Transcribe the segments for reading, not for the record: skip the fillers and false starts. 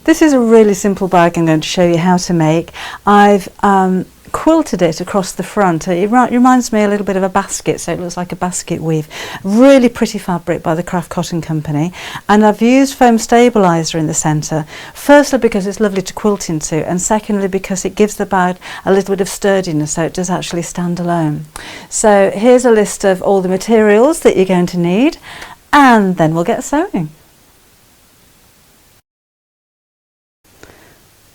This is a really simple bag I'm going to show you how to make. I've quilted it across the front. It reminds me a little bit of a basket, so it looks like a basket weave. Really pretty fabric by the Craft Cotton Company, and I've used foam stabiliser in the centre, firstly because it's lovely to quilt into, and secondly because it gives the bag a little bit of sturdiness, so it does actually stand alone. So here's a list of all the materials that you're going to need, and then we'll get sewing.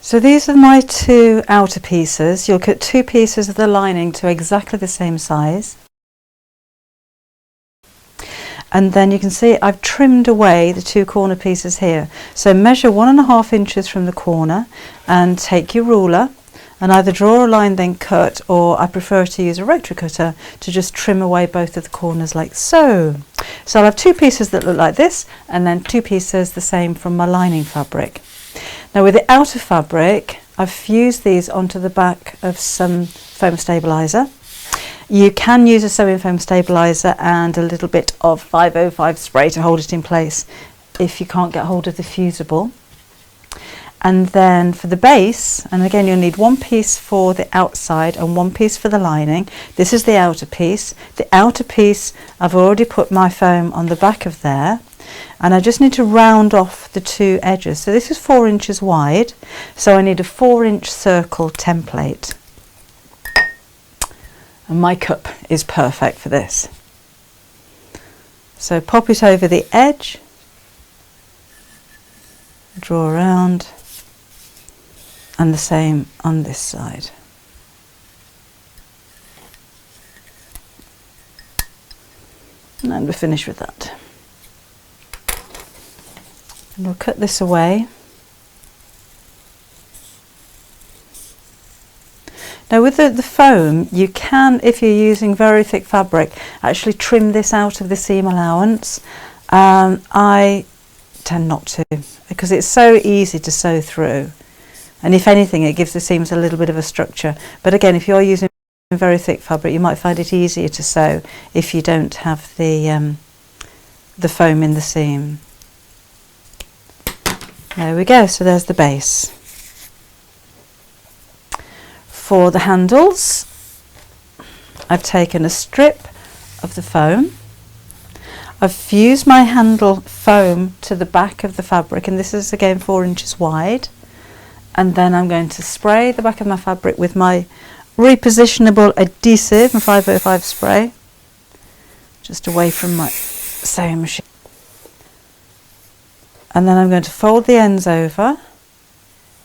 So these are my two outer pieces. You'll cut two pieces of the lining to exactly the same size. And then you can see I've trimmed away the two corner pieces here. So measure 1.5 inches from the corner and take your ruler and either draw a line then cut, or I prefer to use a rotary cutter to just trim away both of the corners like so. So I'll have two pieces that look like this and then two pieces the same from my lining fabric. Now with the outer fabric, I've fused these onto the back of some foam stabiliser. You can use a sewing foam stabiliser and a little bit of 505 spray to hold it in place if you can't get hold of the fusible. And then for the base, and again you'll need one piece for the outside and one piece for the lining. This is the outer piece. The outer piece, I've already put my foam on the back of there. And I just need to round off the two edges. So this is 4 inches wide, so I need a 4-inch circle template. And my cup is perfect for this. So pop it over the edge, draw around, and the same on this side. And then we're finished with that. And we'll cut this away. Now with the foam, you can, if you're using very thick fabric, actually trim this out of the seam allowance. I tend not to, because it's so easy to sew through. And if anything, it gives the seams a little bit of a structure. But again, if you're using very thick fabric, you might find it easier to sew if you don't have the foam in the seam. There we go, so there's the base. For the handles, I've taken a strip of the foam. I've fused my handle foam to the back of the fabric, and this is again 4 inches wide. And then I'm going to spray the back of my fabric with my repositionable adhesive, my 505 spray, just away from my sewing machine. And then I'm going to fold the ends over,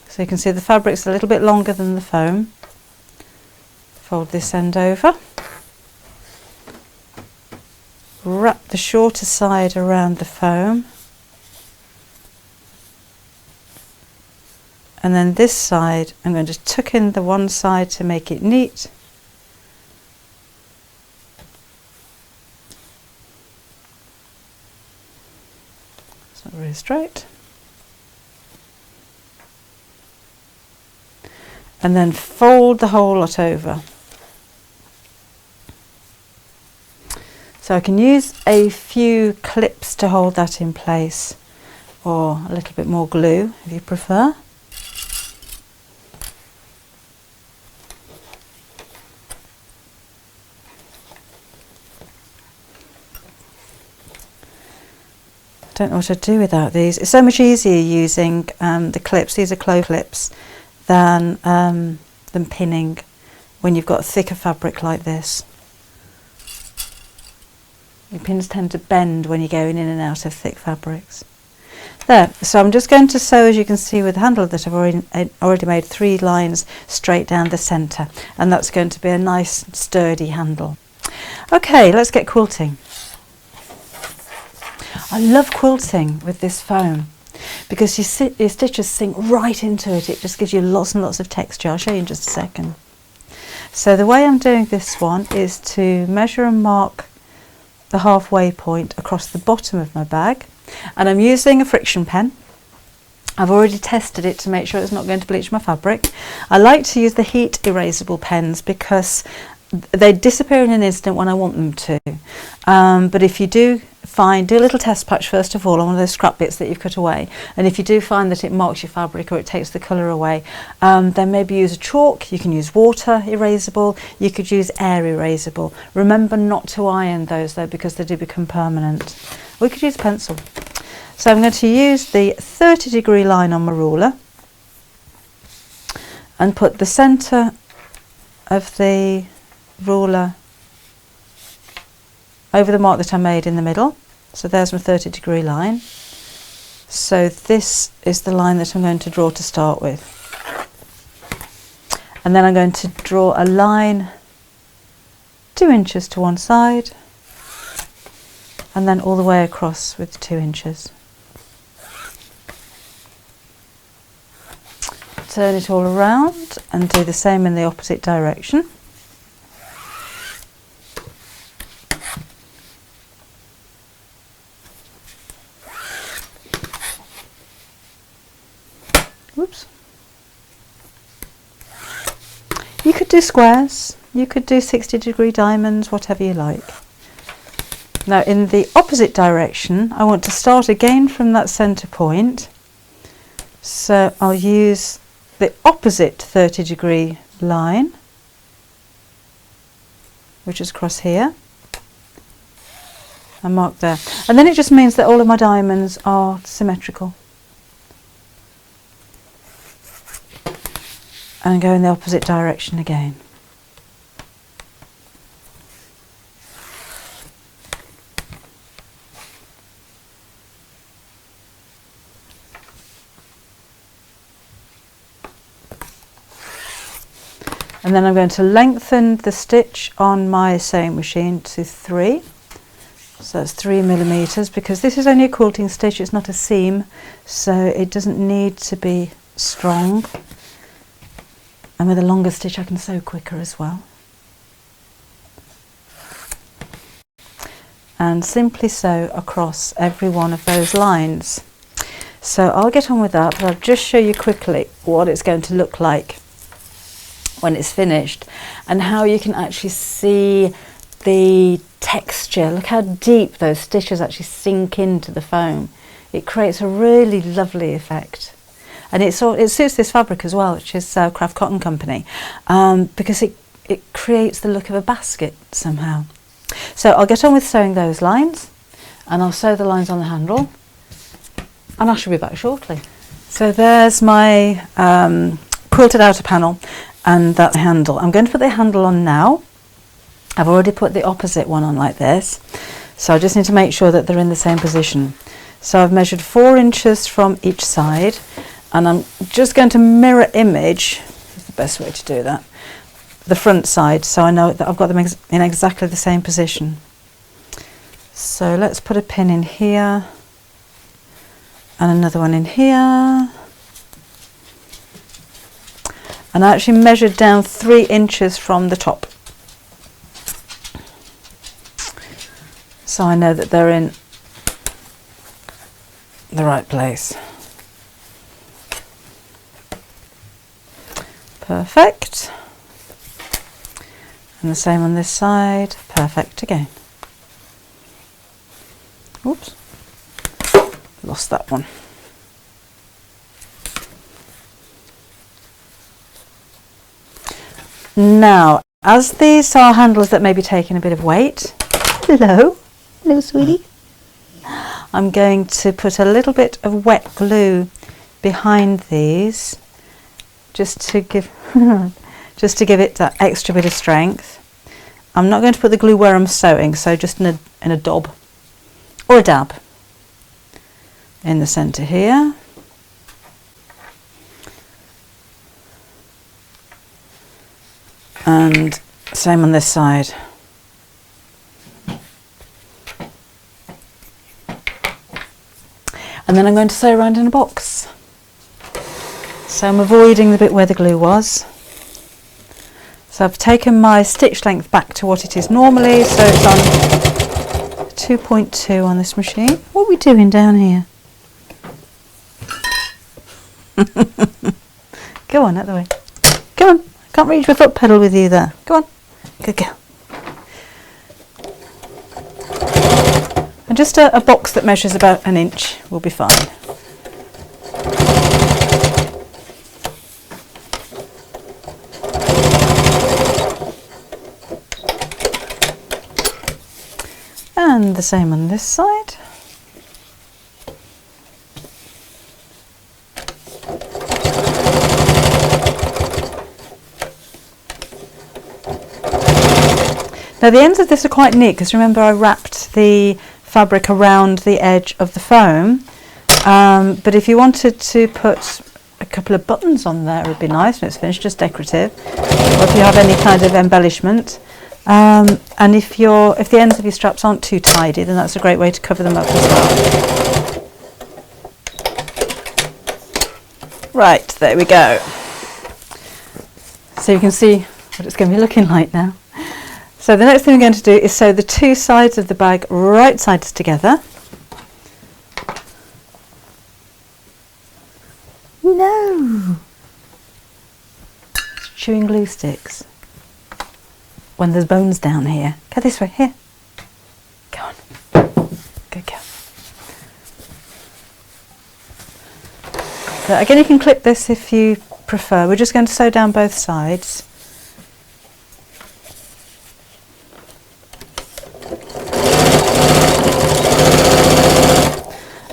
so you can see the fabric's a little bit longer than the foam. Fold this end over, wrap the shorter side around the foam, and then this side I'm going to tuck in the one side to make it neat. It's not really straight. And then fold the whole lot over. So I can use a few clips to hold that in place, or a little bit more glue if you prefer. Don't know what I'd do without these. It's so much easier using the clips. These are clove clips than pinning when you've got thicker fabric like this. Your pins tend to bend when you're going in and out of thick fabrics. There, so I'm just going to sew, as you can see with the handle, that I've already made 3 lines straight down the centre, and that's going to be a nice sturdy handle. Okay, let's get quilting. I love quilting with this foam because your stitches sink right into it. It just gives you lots and lots of texture. I'll show you in just a second. So the way I'm doing this one is to measure and mark the halfway point across the bottom of my bag, and I'm using a friction pen. I've already tested it to make sure it's not going to bleach my fabric. I like to use the heat erasable pens because they disappear in an instant when I want them to, but if you do fine. Do a little test patch first of all on one of those scrap bits that you've cut away, and if you do find that it marks your fabric or it takes the colour away, then maybe use a chalk. You can use water erasable, you could use air erasable. Remember not to iron those though, because they do become permanent. We could use a pencil. So I'm going to use the 30-degree line on my ruler and put the centre of the ruler over the mark that I made in the middle. So there's my 30-degree line. So this is the line that I'm going to draw to start with. And then I'm going to draw a line 2 inches to one side and then all the way across with 2 inches. Turn it all around and do the same in the opposite direction. Whoops. You could do squares, you could do 60-degree diamonds, whatever you like. Now in the opposite direction, I want to start again from that centre point. So I'll use the opposite 30-degree line, which is across here, and mark there. And then it just means that all of my diamonds are symmetrical. And go in the opposite direction again. And then I'm going to lengthen the stitch on my sewing machine to 3. So that's 3 millimeters, because this is only a quilting stitch, it's not a seam, so it doesn't need to be strong. And with a longer stitch I can sew quicker as well. And simply sew across every one of those lines. So I'll get on with that, but I'll just show you quickly what it's going to look like when it's finished, and how you can actually see the texture. Look how deep those stitches actually sink into the foam. It creates a really lovely effect, and it suits this fabric as well, which is Craft Cotton Company, because it creates the look of a basket somehow. So I'll get on with sewing those lines, and I'll sew the lines on the handle, and I shall be back shortly. So there's my quilted outer panel and that handle. I'm going to put the handle on now. I've already put the opposite one on like this, so I just need to make sure that they're in the same position. So I've measured 4 inches from each side, and I'm just going to mirror image, is the best way to do that, the front side, so I know that I've got them in exactly the same position. So let's put a pin in here and another one in here. And I actually measured down 3 inches from the top, so I know that they're in the right place. Perfect. And the same on this side. Perfect again. Oops, lost that one. Now, as these are handles that may be taking a bit of weight, hello sweetie, I'm going to put a little bit of wet glue behind these, just to give it that extra bit of strength. I'm not going to put the glue where I'm sewing, so just in a dob or a dab in the centre here. And same on this side. And then I'm going to sew around in a box. So I'm avoiding the bit where the glue was. So I've taken my stitch length back to what it is normally, so it's on 2.2 on this machine. What are we doing down here? Go on, out the way. Come on. Can't reach my foot pedal with you there. Go on. Good girl. And just a box that measures about 1 inch will be fine. And the same on this side. Now the ends of this are quite neat because remember I wrapped the fabric around the edge of the foam, but if you wanted to put a couple of buttons on there it would be nice when it's finished, just decorative, or if you have any kind of embellishment. And if the ends of your straps aren't too tidy, then that's a great way to cover them up as well. Right, there we go. So you can see what it's going to be looking like now. So the next thing we're going to do is sew the two sides of the bag right sides together. No! Chewing glue sticks. When there's bones down here. Go this way, here. Go on. Good girl. So again, you can clip this if you prefer. We're just going to sew down both sides.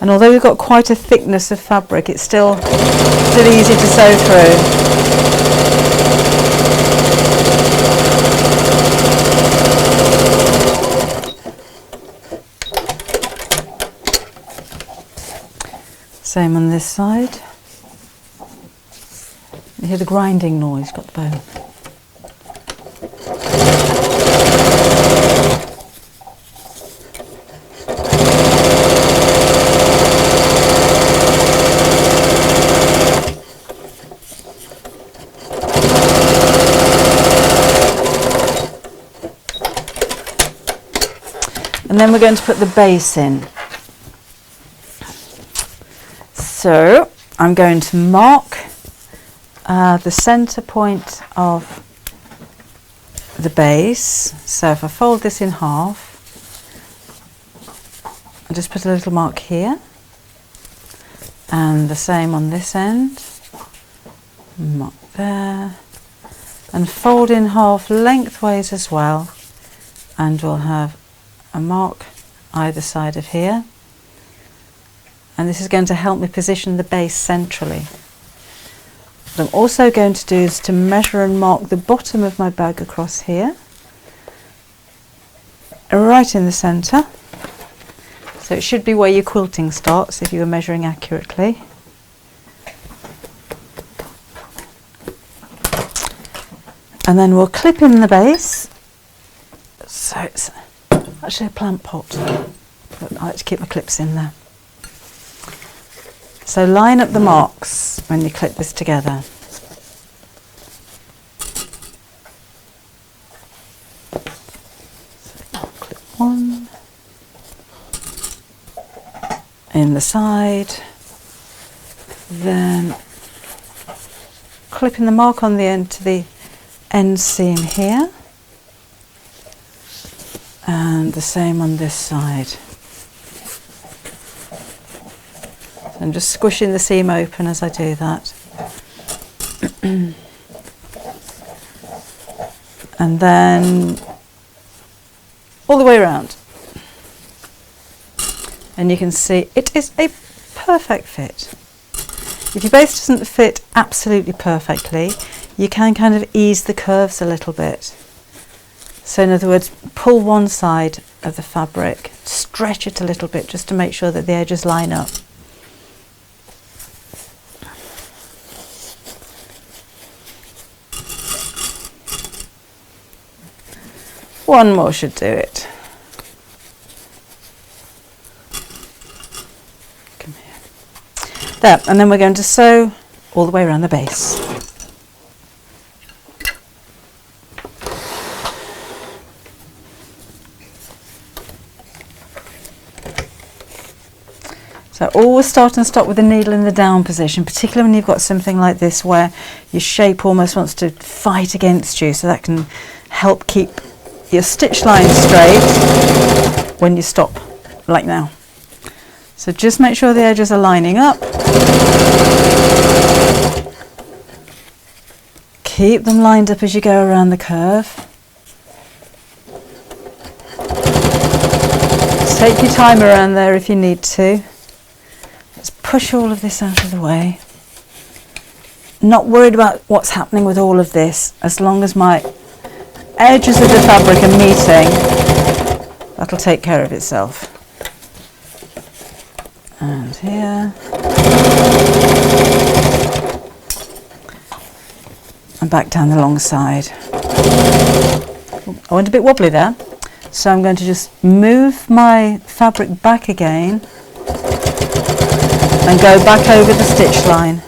And although we've got quite a thickness of fabric, it's still easy to sew through. Same on this side. You hear the grinding noise, got the bone. And then we're going to put the base in. So I'm going to mark the centre point of the base. So if I fold this in half, I'll just put a little mark here, and the same on this end, mark there, and fold in half lengthways as well, and we'll have a mark either side of here. And this is going to help me position the base centrally. What I'm also going to do is to measure and mark the bottom of my bag across here, right in the centre. So it should be where your quilting starts if you were measuring accurately. And then we'll clip in the base. So it's actually a plant pot, but I like to keep my clips in there. So line up the marks when you clip this together. So clip one in the side, then clipping the mark on the end to the end seam here, and the same on this side. I'm just squishing the seam open as I do that. And then all the way around. And you can see it is a perfect fit. If your base doesn't fit absolutely perfectly, you can kind of ease the curves a little bit. So in other words, pull one side of the fabric, stretch it a little bit just to make sure that the edges line up. One more should do it. Come here. There, and then we're going to sew all the way around the base. So always start and stop with the needle in the down position, particularly when you've got something like this where your shape almost wants to fight against you, so that can help keep your stitch line straight when you stop like now. So just make sure the edges are lining up. Keep them lined up as you go around the curve. Just take your time around there if you need to. Let's push all of this out of the way. Not worried about what's happening with all of this, as long as my edges of the fabric are meeting, that'll take care of itself. And here. And back down the long side. I went a bit wobbly there, so I'm going to just move my fabric back again and go back over the stitch line.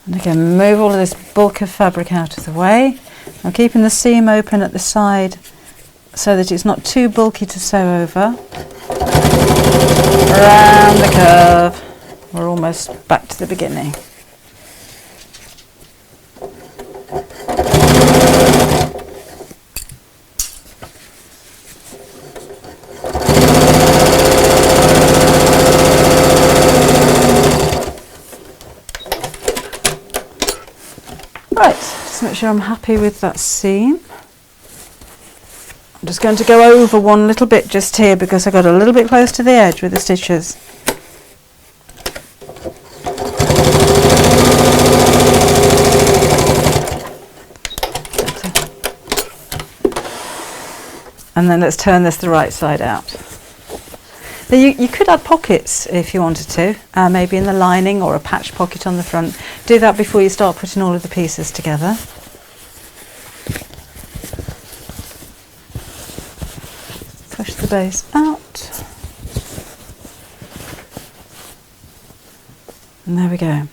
And again, move all of this bulk of fabric out of the way. I'm keeping the seam open at the side so that it's not too bulky to sew over. Around the curve. We're almost back to the beginning. Right, just make sure I'm happy with that seam. I'm just going to go over one little bit just here because I got a little bit close to the edge with the stitches. And then let's turn this the right side out. Now you could add pockets if you wanted to, maybe in the lining or a patch pocket on the front. Do that before you start putting all of the pieces together. Push the base out. And there we go.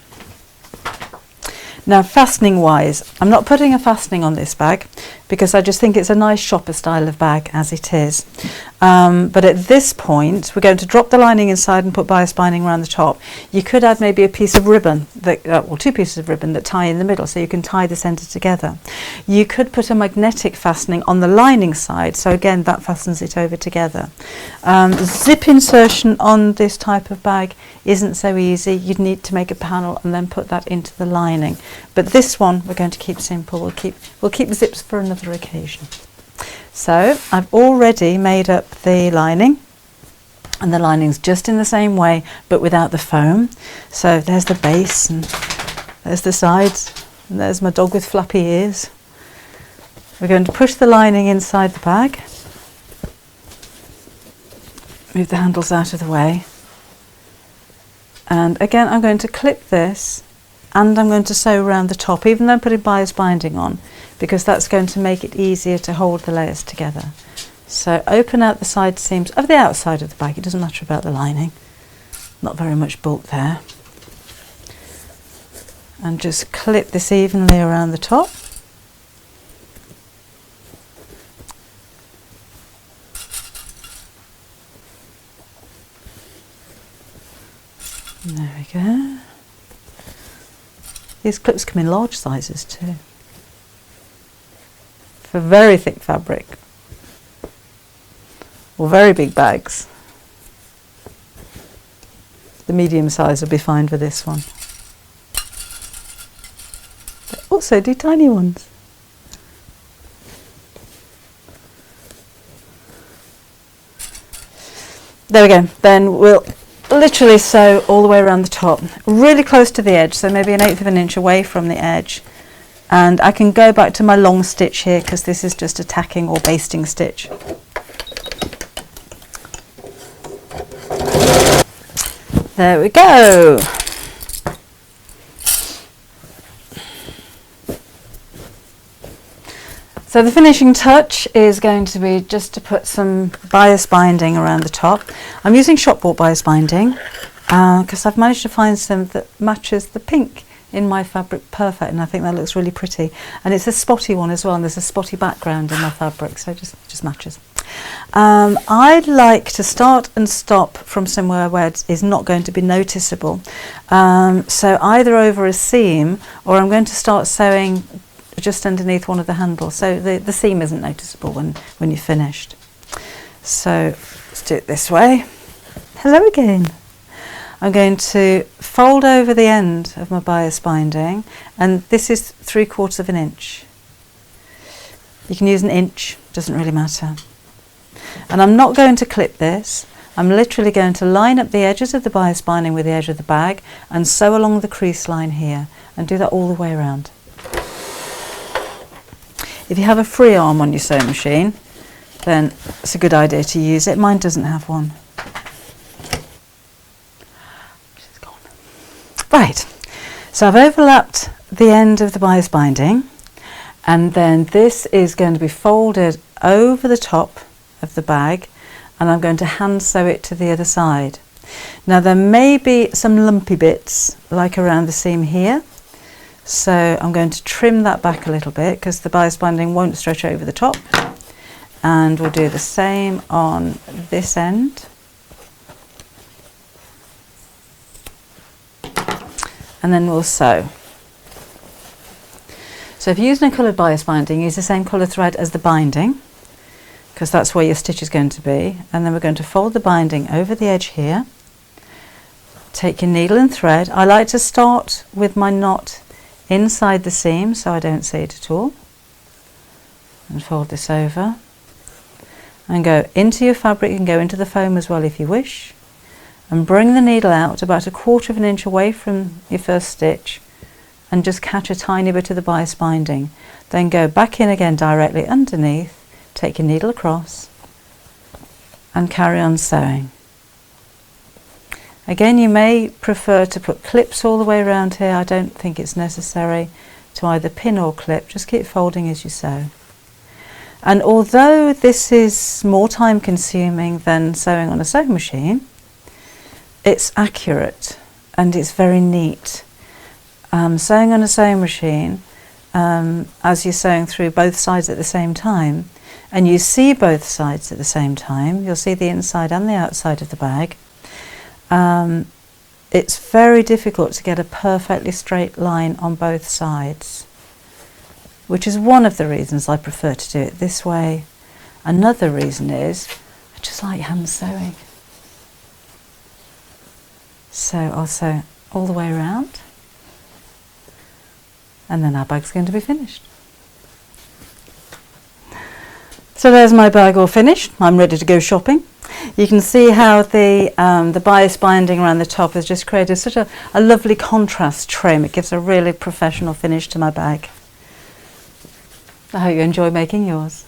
Now fastening wise, I'm not putting a fastening on this bag because I just think it's a nice shopper style of bag as it is. But at this point we're going to drop the lining inside and put bias binding around the top. You could add maybe a piece of ribbon, or two pieces of ribbon that tie in the middle so you can tie the centre together. You could put a magnetic fastening on the lining side, so again that fastens it over together. Zip insertion on this type of bag isn't so easy. You'd need to make a panel and then put that into the lining. But this one we're going to keep simple. We'll keep zips for another occasion. So I've already made up the lining, and the lining's just in the same way but without the foam. So there's the base and there's the sides and there's my dog with flappy ears. We're going to push the lining inside the bag, move the handles out of the way, and again I'm going to clip this and I'm going to sew around the top, even though I'm putting bias binding on, because that's going to make it easier to hold the layers together. So open out the side seams of the outside of the bag. It doesn't matter about the lining. Not very much bulk there. And just clip this evenly around the top. And there we go. These clips come in large sizes too. For very thick fabric or very big bags, the medium size will be fine for this one. But also do tiny ones. There we go. Then we'll literally sew all the way around the top, really close to the edge, so maybe 1/8 of an inch away from the edge. And I can go back to my long stitch here because this is just a tacking or basting stitch. There we go. So the finishing touch is going to be just to put some bias binding around the top. I'm using shop bought bias binding because I've managed to find some that matches the pink in my fabric perfect, and I think that looks really pretty. And it's a spotty one as well, and there's a spotty background in my fabric, so it just matches. I'd like to start and stop from somewhere where it is not going to be noticeable. So either over a seam, or I'm going to start sewing just underneath one of the handles, so the seam isn't noticeable when you're finished. So let's do it this way. Hello again. I'm going to fold over the end of my bias binding, and this is 3/4 of an inch. You can use an inch, doesn't really matter. And I'm not going to clip this. I'm literally going to line up the edges of the bias binding with the edge of the bag and sew along the crease line here, and do that all the way around. If you have a free arm on your sewing machine, then it's a good idea to use it. Mine doesn't have one. She's gone. Right, so I've overlapped the end of the bias binding, and then this is going to be folded over the top of the bag, and I'm going to hand sew it to the other side. Now there may be some lumpy bits like around the seam here, so I'm going to trim that back a little bit because the bias binding won't stretch over the top, and we'll do the same on this end. And then we'll sew. So if you're using a coloured bias binding, use the same colour thread as the binding, because that's where your stitch is going to be. And then we're going to fold the binding over the edge here. Take your needle and thread. I like to start with my knot inside the seam so I don't see it at all. And fold this over. And go into your fabric. You can go into the foam as well if you wish. And bring the needle out about 1/4 of an inch away from your first stitch, and just catch a tiny bit of the bias binding. Then go back in again directly underneath, take your needle across, and carry on sewing. Again, you may prefer to put clips all the way around here. I don't think it's necessary to either pin or clip. Just keep folding as you sew. And although this is more time consuming than sewing on a sewing machine, it's accurate and it's very neat. Sewing on a sewing machine, as you're sewing through both sides at the same time, and you see both sides at the same time, you'll see the inside and the outside of the bag, it's very difficult to get a perfectly straight line on both sides, which is one of the reasons I prefer to do it this way. Another reason is I just like hand sewing. So I'll sew all the way around, and then our bag's going to be finished. So there's my bag all finished. I'm ready to go shopping. You can see how the bias binding around the top has just created such a lovely contrast trim. It gives a really professional finish to my bag. I hope you enjoy making yours.